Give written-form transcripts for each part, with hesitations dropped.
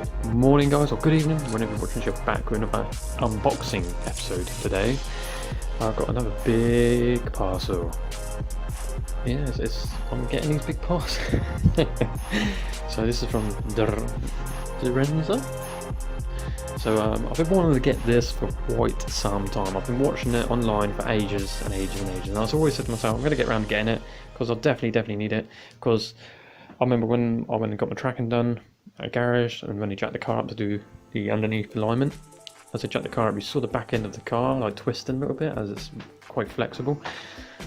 Good morning guys, or good evening, whenever you're watching. You're back with another unboxing episode today. I've got another big parcel. Yes, I'm getting these big parcels. So this is from Derenza. So I've been wanting to get this for quite some time. I've been watching it online for ages and ages and ages, and I was always said to myself, I'm going to get around to getting it because I definitely need it. Because I remember when I went and got my tracking done at a garage, and when he jacked the car up to do the underneath alignment, as I jacked the car up, you saw the back end of the car like twisting a little bit as it's quite flexible.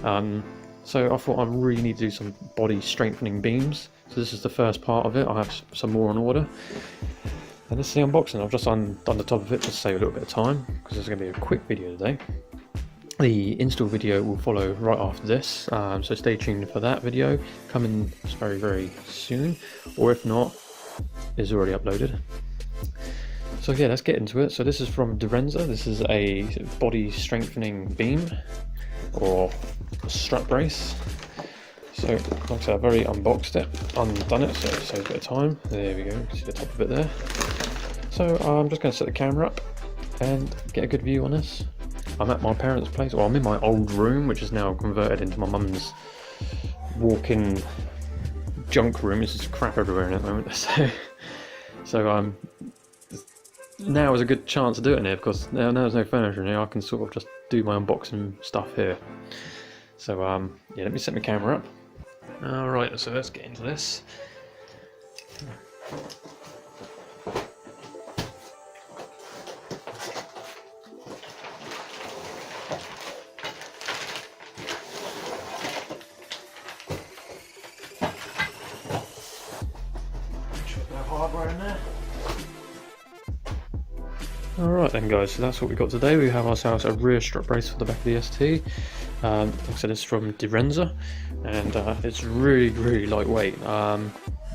So I thought I really need to do some body strengthening beams. So this is the first part of it. I have some more on order. And this is the unboxing. I've just done the top of it to save a little bit of time because it's going to be a quick video today. The install video will follow right after this, so stay tuned for that video, coming very soon, or if not, is already uploaded. So yeah, let's get into it. So this is from Derenza. This is a body strengthening beam or strut brace. So like I said, I've already unboxed it, undone it, so it saves a bit of time. There we go, you can see the top of it there. So I'm just going to set the camera up and get a good view on this. I'm at my parents' place, or I'm in my old room, which is now converted into my mum's walk-in junk room. There's just crap everywhere in it at the moment. So now is a good chance to do it in here, because now there's no furniture in here. I can sort of just do my unboxing stuff here. So yeah, let me set my camera up. Alright, so let's get into this. Hardware in there. Alright then guys, so that's what we got today. We have ourselves a rear strut brace for the back of the ST. Like I said, it's from Derenza, and it's really lightweight. I'm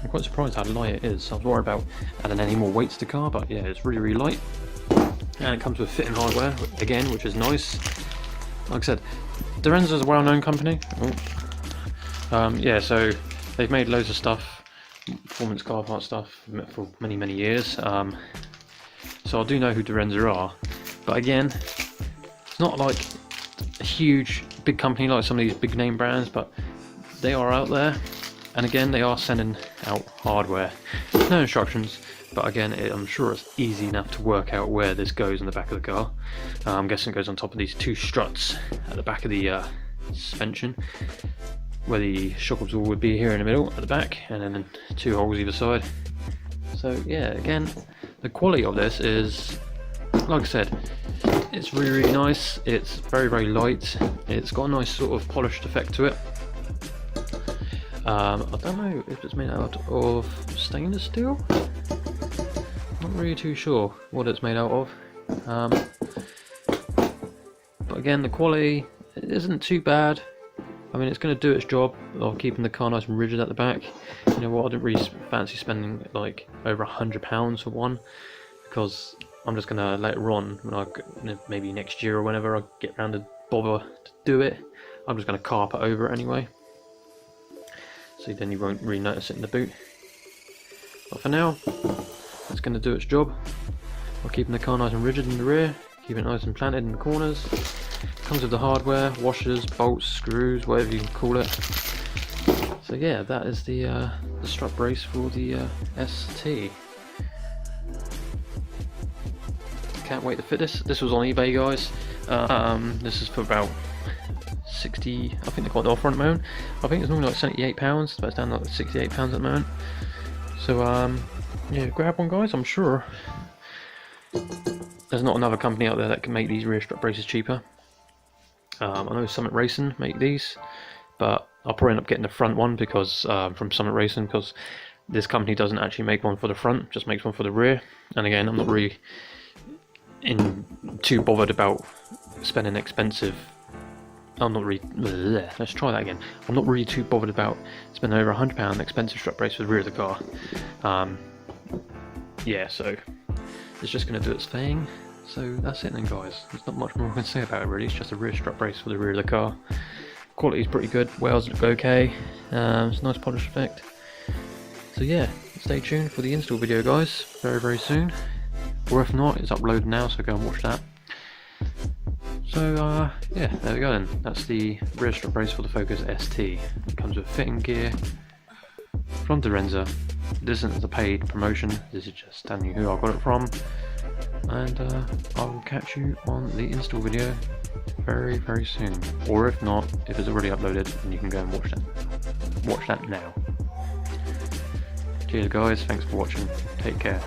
quite surprised how light it is. I was worried about adding any more weights to the car, but yeah, it's really light. And it comes with fitting hardware again, which is nice. Like I said, Derenza is a well-known company. Yeah, so they've made loads of stuff, performance car part stuff, for many years. So I do know who Derenza are, but again, it's not like a huge big company like some of these big name brands, but they are out there, and again they are sending out hardware. No instructions, but again I'm sure it's easy enough to work out where this goes in the back of the car. I'm guessing it goes on top of these two struts at the back of the suspension, where the shock absorber would be here in the middle at the back, and then two holes either side. So yeah, again, the quality of this is, like I said, it's really nice. It's very light. It's got a nice sort of polished effect to it. I don't know if it's made out of stainless steel. Not really too sure what it's made out of. But again, the quality isn't too bad. I mean, it's going to do its job of keeping the car nice and rigid at the back. You know what, I didn't really fancy spending like over £100 for one, because I'm just going to later on, when maybe next year or whenever I get around to bother to do it, I'm just going to carpet over it anyway. So then you won't really notice it in the boot. But for now, it's going to do its job of keeping the car nice and rigid in the rear, keeping it nice and planted in the corners. Comes with the hardware, washers, bolts, screws, whatever you can call it. So yeah, that is the strut brace for the ST. Can't wait to fit this. This was on eBay, guys. This is for about 60. I think they got the offer on at the moment. I think it's normally like £78, but it's down to like £68 at the moment. So yeah, grab one, guys. I'm sure there's not another company out there that can make these rear strut braces cheaper. I know Summit Racing make these, but I'll probably end up getting the front one because from Summit Racing, because this company doesn't actually make one for the front, just makes one for the rear. And again, I'm not really too bothered about spending expensive. I'm not really. Let's try that again. I'm not really too bothered about spending over £100 expensive strut brace for the rear of the car. Yeah, so it's just going to do its thing. So that's it then, guys. There's not much more I can say about it really. It's just a rear strut brace for the rear of the car. Quality is pretty good. Wheels look okay. It's a nice polish effect. So yeah, stay tuned for the install video, guys, very soon. Or if not, it's uploaded now, so go and watch that. So yeah, there we go then. That's the rear strut brace for the Focus ST. It comes with fitting gear from Dorenza. This isn't a paid promotion, this is just telling you who I got it from. And I will catch you on the install video very soon. Or if not, if it's already uploaded, then you can go and watch that. Watch that now. Cheers guys, thanks for watching, take care.